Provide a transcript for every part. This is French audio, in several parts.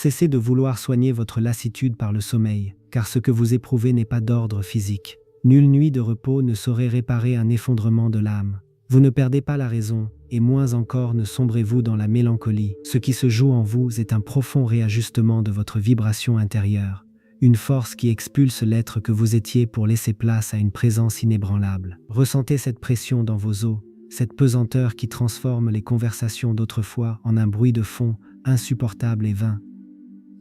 Cessez de vouloir soigner votre lassitude par le sommeil, car ce que vous éprouvez n'est pas d'ordre physique. Nulle nuit de repos ne saurait réparer un effondrement de l'âme. Vous ne perdez pas la raison, et moins encore ne sombrez-vous dans la mélancolie. Ce qui se joue en vous est un profond réajustement de votre vibration intérieure, une force qui expulse l'être que vous étiez pour laisser place à une présence inébranlable. Ressentez cette pression dans vos os, cette pesanteur qui transforme les conversations d'autrefois en un bruit de fond insupportable et vain.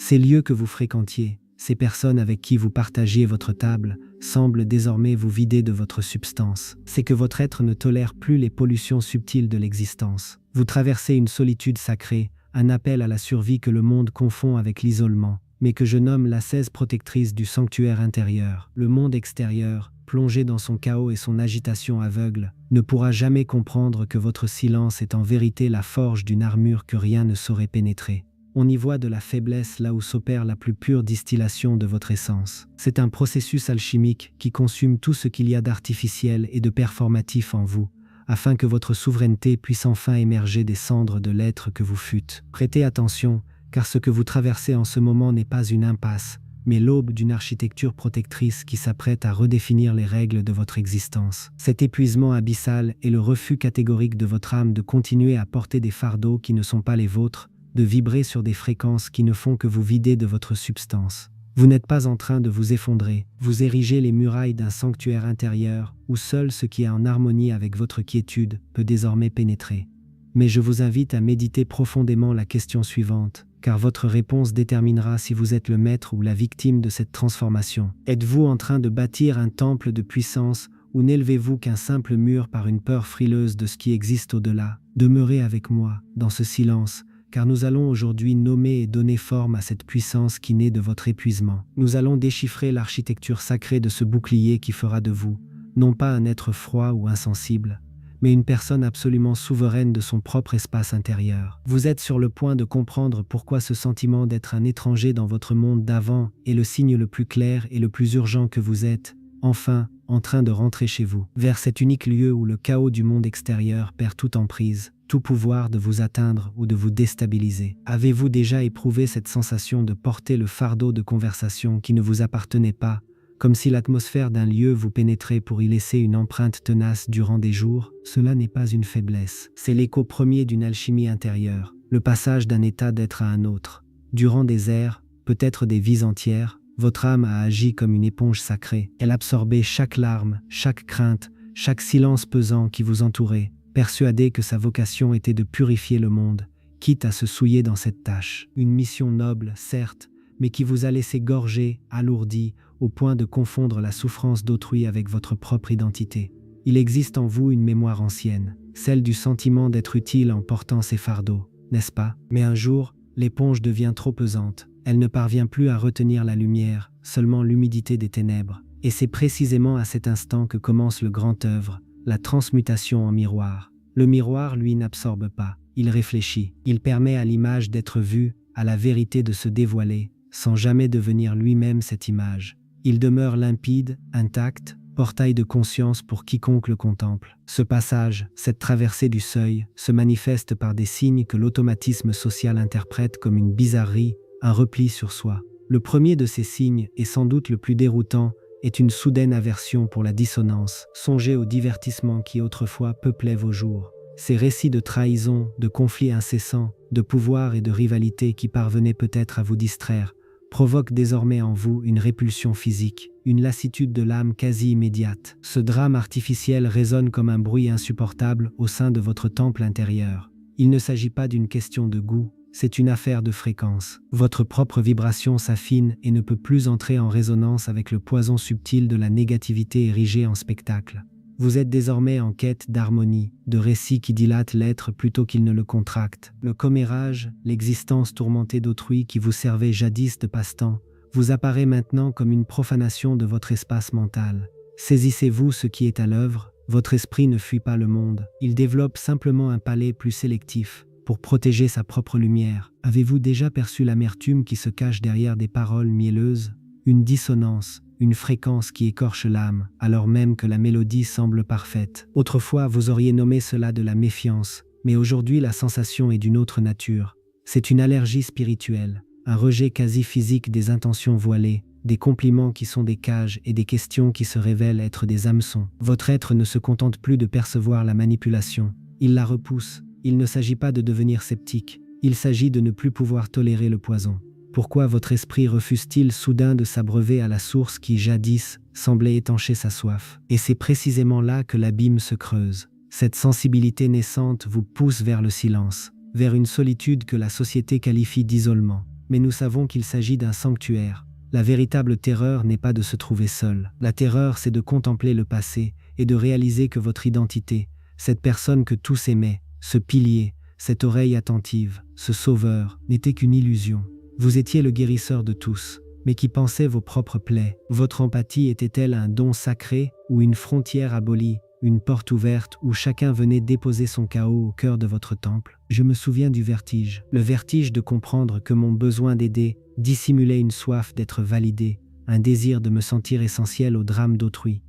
Ces lieux que vous fréquentiez, ces personnes avec qui vous partagiez votre table, semblent désormais vous vider de votre substance. C'est que votre être ne tolère plus les pollutions subtiles de l'existence. Vous traversez une solitude sacrée, un appel à la survie que le monde confond avec l'isolement, mais que je nomme l'ascèse protectrice du sanctuaire intérieur. Le monde extérieur, plongé dans son chaos et son agitation aveugle, ne pourra jamais comprendre que votre silence est en vérité la forge d'une armure que rien ne saurait pénétrer. On y voit de la faiblesse là où s'opère la plus pure distillation de votre essence. C'est un processus alchimique qui consume tout ce qu'il y a d'artificiel et de performatif en vous, afin que votre souveraineté puisse enfin émerger des cendres de l'être que vous fûtes. Prêtez attention, car ce que vous traversez en ce moment n'est pas une impasse, mais l'aube d'une architecture protectrice qui s'apprête à redéfinir les règles de votre existence. Cet épuisement abyssal est le refus catégorique de votre âme de continuer à porter des fardeaux qui ne sont pas les vôtres, de vibrer sur des fréquences qui ne font que vous vider de votre substance. Vous n'êtes pas en train de vous effondrer, vous érigez les murailles d'un sanctuaire intérieur où seul ce qui est en harmonie avec votre quiétude peut désormais pénétrer. Mais je vous invite à méditer profondément la question suivante, car votre réponse déterminera si vous êtes le maître ou la victime de cette transformation. Êtes-vous en train de bâtir un temple de puissance ou n'élevez-vous qu'un simple mur par une peur frileuse de ce qui existe au-delà? Demeurez avec moi, dans ce silence, car nous allons aujourd'hui nommer et donner forme à cette puissance qui naît de votre épuisement. Nous allons déchiffrer l'architecture sacrée de ce bouclier qui fera de vous, non pas un être froid ou insensible, mais une personne absolument souveraine de son propre espace intérieur. Vous êtes sur le point de comprendre pourquoi ce sentiment d'être un étranger dans votre monde d'avant est le signe le plus clair et le plus urgent que vous êtes, enfin, en train de rentrer chez vous, vers cet unique lieu où le chaos du monde extérieur perd toute emprise, tout pouvoir de vous atteindre ou de vous déstabiliser. Avez-vous déjà éprouvé cette sensation de porter le fardeau de conversation qui ne vous appartenait pas, comme si l'atmosphère d'un lieu vous pénétrait pour y laisser une empreinte tenace durant des jours? Cela n'est pas une faiblesse, c'est l'écho premier d'une alchimie intérieure, le passage d'un état d'être à un autre. Durant des ères, peut-être des vies entières, votre âme a agi comme une éponge sacrée. Elle absorbait chaque larme, chaque crainte, chaque silence pesant qui vous entourait, persuadée que sa vocation était de purifier le monde, quitte à se souiller dans cette tâche. Une mission noble, certes, mais qui vous a laissé gorgé, alourdi, au point de confondre la souffrance d'autrui avec votre propre identité. Il existe en vous une mémoire ancienne, celle du sentiment d'être utile en portant ses fardeaux, n'est-ce pas? Mais un jour, l'éponge devient trop pesante. Elle ne parvient plus à retenir la lumière, seulement l'humidité des ténèbres. Et c'est précisément à cet instant que commence le grand œuvre, la transmutation en miroir. Le miroir, lui, n'absorbe pas, il réfléchit. Il permet à l'image d'être vue, à la vérité de se dévoiler, sans jamais devenir lui-même cette image. Il demeure limpide, intact, portail de conscience pour quiconque le contemple. Ce passage, cette traversée du seuil, se manifeste par des signes que l'automatisme social interprète comme une bizarrerie, un repli sur soi. Le premier de ces signes, et sans doute le plus déroutant, est une soudaine aversion pour la dissonance. Songez aux divertissements qui autrefois peuplaient vos jours. Ces récits de trahison, de conflits incessants, de pouvoir et de rivalité qui parvenaient peut-être à vous distraire, provoquent désormais en vous une répulsion physique, une lassitude de l'âme quasi immédiate. Ce drame artificiel résonne comme un bruit insupportable au sein de votre temple intérieur. Il ne s'agit pas d'une question de goût, c'est une affaire de fréquence. Votre propre vibration s'affine et ne peut plus entrer en résonance avec le poison subtil de la négativité érigée en spectacle. Vous êtes désormais en quête d'harmonie, de récits qui dilatent l'être plutôt qu'ils ne le contractent. Le commérage, l'existence tourmentée d'autrui qui vous servait jadis de passe-temps, vous apparaît maintenant comme une profanation de votre espace mental. Saisissez-vous ce qui est à l'œuvre, votre esprit ne fuit pas le monde, il développe simplement un palais plus sélectif, pour protéger sa propre lumière. Avez-vous déjà perçu l'amertume qui se cache derrière des paroles mielleuses? Une dissonance, une fréquence qui écorche l'âme, alors même que la mélodie semble parfaite. Autrefois, vous auriez nommé cela de la méfiance, mais aujourd'hui la sensation est d'une autre nature. C'est une allergie spirituelle, un rejet quasi physique des intentions voilées, des compliments qui sont des cages et des questions qui se révèlent être des hameçons. Votre être ne se contente plus de percevoir la manipulation, il la repousse. Il ne s'agit pas de devenir sceptique, il s'agit de ne plus pouvoir tolérer le poison. Pourquoi votre esprit refuse-t-il soudain de s'abreuver à la source qui, jadis, semblait étancher sa soif? Et c'est précisément là que l'abîme se creuse. Cette sensibilité naissante vous pousse vers le silence, vers une solitude que la société qualifie d'isolement. Mais nous savons qu'il s'agit d'un sanctuaire. La véritable terreur n'est pas de se trouver seul. La terreur, c'est de contempler le passé et de réaliser que votre identité, cette personne que tous aimaient, ce pilier, cette oreille attentive, ce sauveur, n'était qu'une illusion. Vous étiez le guérisseur de tous, mais qui pensait vos propres plaies. Votre empathie était-elle un don sacré ou une frontière abolie, une porte ouverte où chacun venait déposer son chaos au cœur de votre temple? Je me souviens du vertige, le vertige de comprendre que mon besoin d'aider dissimulait une soif d'être validé, un désir de me sentir essentiel au drame d'autrui.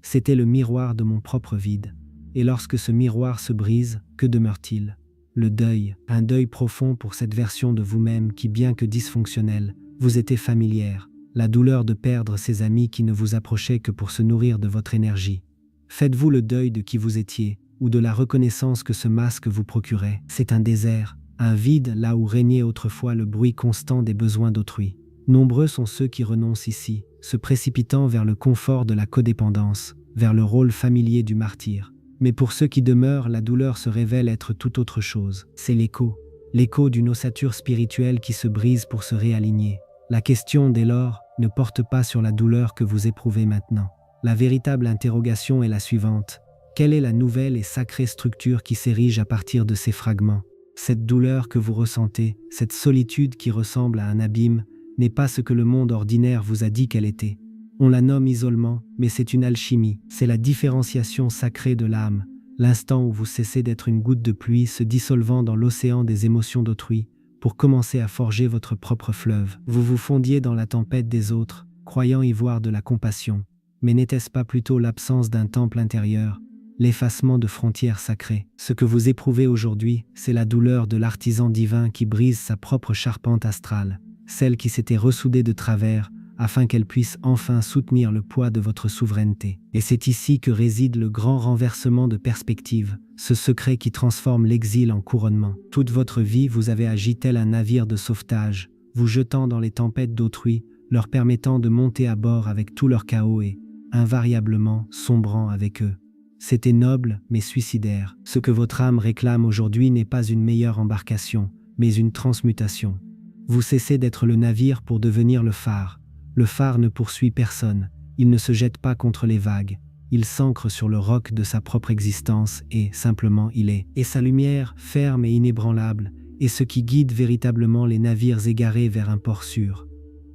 C'était le miroir de mon propre vide. Et lorsque ce miroir se brise, que demeure-t-il? Le deuil, un deuil profond pour cette version de vous-même qui, bien que dysfonctionnelle, vous était familière, la douleur de perdre ces amis qui ne vous approchaient que pour se nourrir de votre énergie. Faites-vous le deuil de qui vous étiez, ou de la reconnaissance que ce masque vous procurait? C'est un désert, un vide là où régnait autrefois le bruit constant des besoins d'autrui. Nombreux sont ceux qui renoncent ici, se précipitant vers le confort de la codépendance, vers le rôle familier du martyr. Mais pour ceux qui demeurent, la douleur se révèle être tout autre chose. C'est l'écho d'une ossature spirituelle qui se brise pour se réaligner. La question, dès lors, ne porte pas sur la douleur que vous éprouvez maintenant. La véritable interrogation est la suivante. Quelle est la nouvelle et sacrée structure qui s'érige à partir de ces fragments? Cette douleur que vous ressentez, cette solitude qui ressemble à un abîme, n'est pas ce que le monde ordinaire vous a dit qu'elle était. On la nomme isolement, mais c'est une alchimie, c'est la différenciation sacrée de l'âme, l'instant où vous cessez d'être une goutte de pluie se dissolvant dans l'océan des émotions d'autrui, pour commencer à forger votre propre fleuve. Vous vous fondiez dans la tempête des autres, croyant y voir de la compassion, mais n'était-ce pas plutôt l'absence d'un temple intérieur, l'effacement de frontières sacrées? Ce que vous éprouvez aujourd'hui, c'est la douleur de l'artisan divin qui brise sa propre charpente astrale, celle qui s'était ressoudée de travers, afin qu'elle puisse enfin soutenir le poids de votre souveraineté. Et c'est ici que réside le grand renversement de perspective, ce secret qui transforme l'exil en couronnement. Toute votre vie, vous avez agi tel un navire de sauvetage, vous jetant dans les tempêtes d'autrui, leur permettant de monter à bord avec tout leur chaos et, invariablement, sombrant avec eux. C'était noble, mais suicidaire. Ce que votre âme réclame aujourd'hui n'est pas une meilleure embarcation, mais une transmutation. Vous cessez d'être le navire pour devenir le phare. Le phare ne poursuit personne, il ne se jette pas contre les vagues, il s'ancre sur le roc de sa propre existence et, simplement, il est. Et sa lumière, ferme et inébranlable, est ce qui guide véritablement les navires égarés vers un port sûr.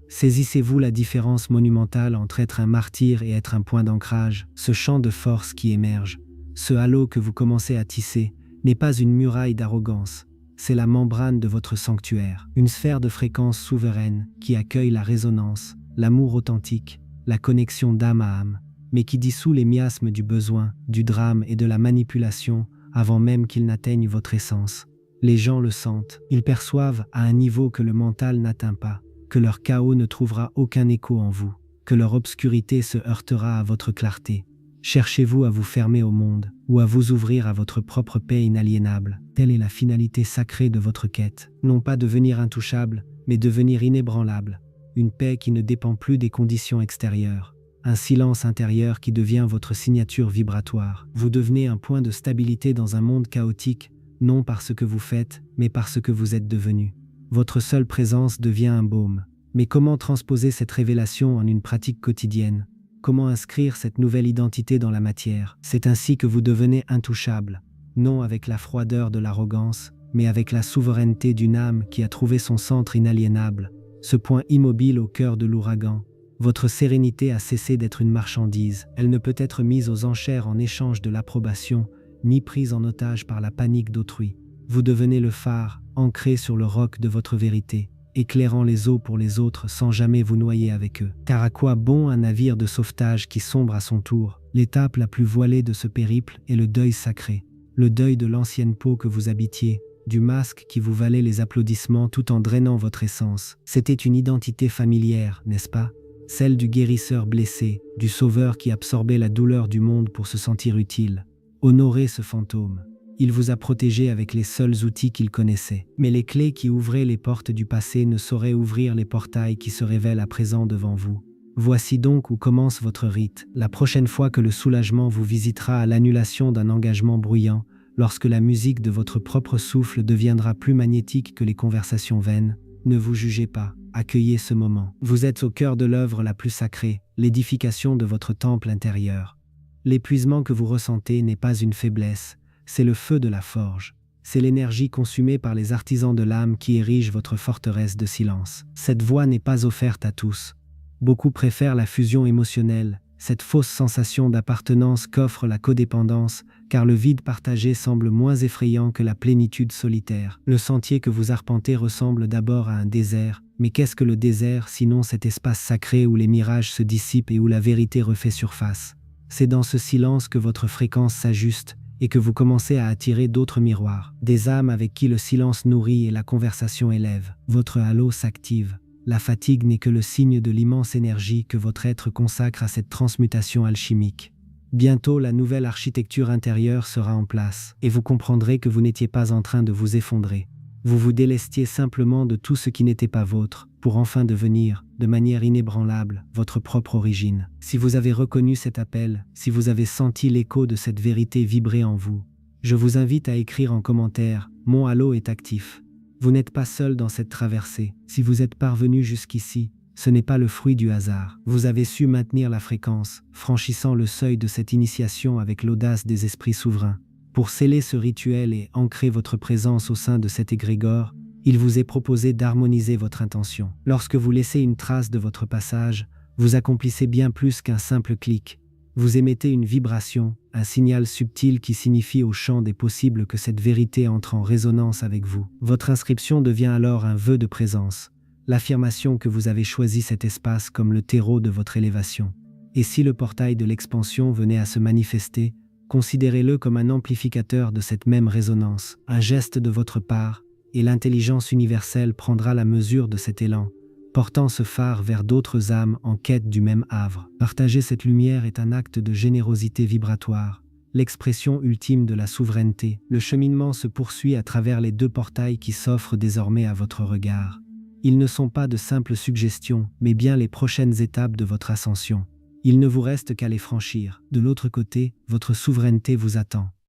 Saisissez-vous la différence monumentale entre être un martyr et être un point d'ancrage, ce champ de force qui émerge, ce halo que vous commencez à tisser, n'est pas une muraille d'arrogance, c'est la membrane de votre sanctuaire, une sphère de fréquence souveraine qui accueille la résonance, l'amour authentique, la connexion d'âme à âme, mais qui dissout les miasmes du besoin, du drame et de la manipulation avant même qu'ils n'atteignent votre essence. Les gens le sentent, ils perçoivent à un niveau que le mental n'atteint pas, que leur chaos ne trouvera aucun écho en vous, que leur obscurité se heurtera à votre clarté. Cherchez-vous à vous fermer au monde, ou à vous ouvrir à votre propre paix inaliénable? Telle est la finalité sacrée de votre quête, non pas devenir intouchable, mais devenir inébranlable. Une paix qui ne dépend plus des conditions extérieures, un silence intérieur qui devient votre signature vibratoire. Vous devenez un point de stabilité dans un monde chaotique, non par ce que vous faites, mais par ce que vous êtes devenu. Votre seule présence devient un baume. Mais comment transposer cette révélation en une pratique quotidienne? Comment inscrire cette nouvelle identité dans la matière? C'est ainsi que vous devenez intouchable, non avec la froideur de l'arrogance, mais avec la souveraineté d'une âme qui a trouvé son centre inaliénable, ce point immobile au cœur de l'ouragan. Votre sérénité a cessé d'être une marchandise. Elle ne peut être mise aux enchères en échange de l'approbation, ni prise en otage par la panique d'autrui. Vous devenez le phare, ancré sur le roc de votre vérité, éclairant les eaux pour les autres sans jamais vous noyer avec eux. Car à quoi bon un navire de sauvetage qui sombre à son tour? L'étape la plus voilée de ce périple est le deuil sacré, le deuil de l'ancienne peau que vous habitiez, du masque qui vous valait les applaudissements tout en drainant votre essence. C'était une identité familière, n'est-ce pas? Celle du guérisseur blessé, du sauveur qui absorbait la douleur du monde pour se sentir utile. Honorez ce fantôme. Il vous a protégé avec les seuls outils qu'il connaissait. Mais les clés qui ouvraient les portes du passé ne sauraient ouvrir les portails qui se révèlent à présent devant vous. Voici donc où commence votre rite. La prochaine fois que le soulagement vous visitera à l'annulation d'un engagement bruyant, lorsque la musique de votre propre souffle deviendra plus magnétique que les conversations vaines, ne vous jugez pas, accueillez ce moment. Vous êtes au cœur de l'œuvre la plus sacrée, l'édification de votre temple intérieur. L'épuisement que vous ressentez n'est pas une faiblesse, c'est le feu de la forge. C'est l'énergie consumée par les artisans de l'âme qui érigent votre forteresse de silence. Cette voie n'est pas offerte à tous. Beaucoup préfèrent la fusion émotionnelle, cette fausse sensation d'appartenance qu'offre la codépendance, car le vide partagé semble moins effrayant que la plénitude solitaire. Le sentier que vous arpentez ressemble d'abord à un désert, mais qu'est-ce que le désert sinon cet espace sacré où les mirages se dissipent et où la vérité refait surface? C'est dans ce silence que votre fréquence s'ajuste et que vous commencez à attirer d'autres miroirs, des âmes avec qui le silence nourrit et la conversation élève. Votre halo s'active. La fatigue n'est que le signe de l'immense énergie que votre être consacre à cette transmutation alchimique. Bientôt, la nouvelle architecture intérieure sera en place, et vous comprendrez que vous n'étiez pas en train de vous effondrer. Vous vous délestiez simplement de tout ce qui n'était pas vôtre, pour enfin devenir, de manière inébranlable, votre propre origine. Si vous avez reconnu cet appel, si vous avez senti l'écho de cette vérité vibrer en vous, je vous invite à écrire en commentaire « Mon halo est actif ». Vous n'êtes pas seul dans cette traversée. Si vous êtes parvenu jusqu'ici, ce n'est pas le fruit du hasard. Vous avez su maintenir la fréquence, franchissant le seuil de cette initiation avec l'audace des esprits souverains. Pour sceller ce rituel et ancrer votre présence au sein de cet égrégore, il vous est proposé d'harmoniser votre intention. Lorsque vous laissez une trace de votre passage, vous accomplissez bien plus qu'un simple clic. Vous émettez une vibration, un signal subtil qui signifie au champ des possibles que cette vérité entre en résonance avec vous. Votre inscription devient alors un vœu de présence, l'affirmation que vous avez choisi cet espace comme le terreau de votre élévation. Et si le portail de l'expansion venait à se manifester, considérez-le comme un amplificateur de cette même résonance, un geste de votre part, et l'intelligence universelle prendra la mesure de cet élan, portant ce phare vers d'autres âmes en quête du même havre. Partager cette lumière est un acte de générosité vibratoire, l'expression ultime de la souveraineté. Le cheminement se poursuit à travers les deux portails qui s'offrent désormais à votre regard. Ils ne sont pas de simples suggestions, mais bien les prochaines étapes de votre ascension. Il ne vous reste qu'à les franchir. De l'autre côté, votre souveraineté vous attend.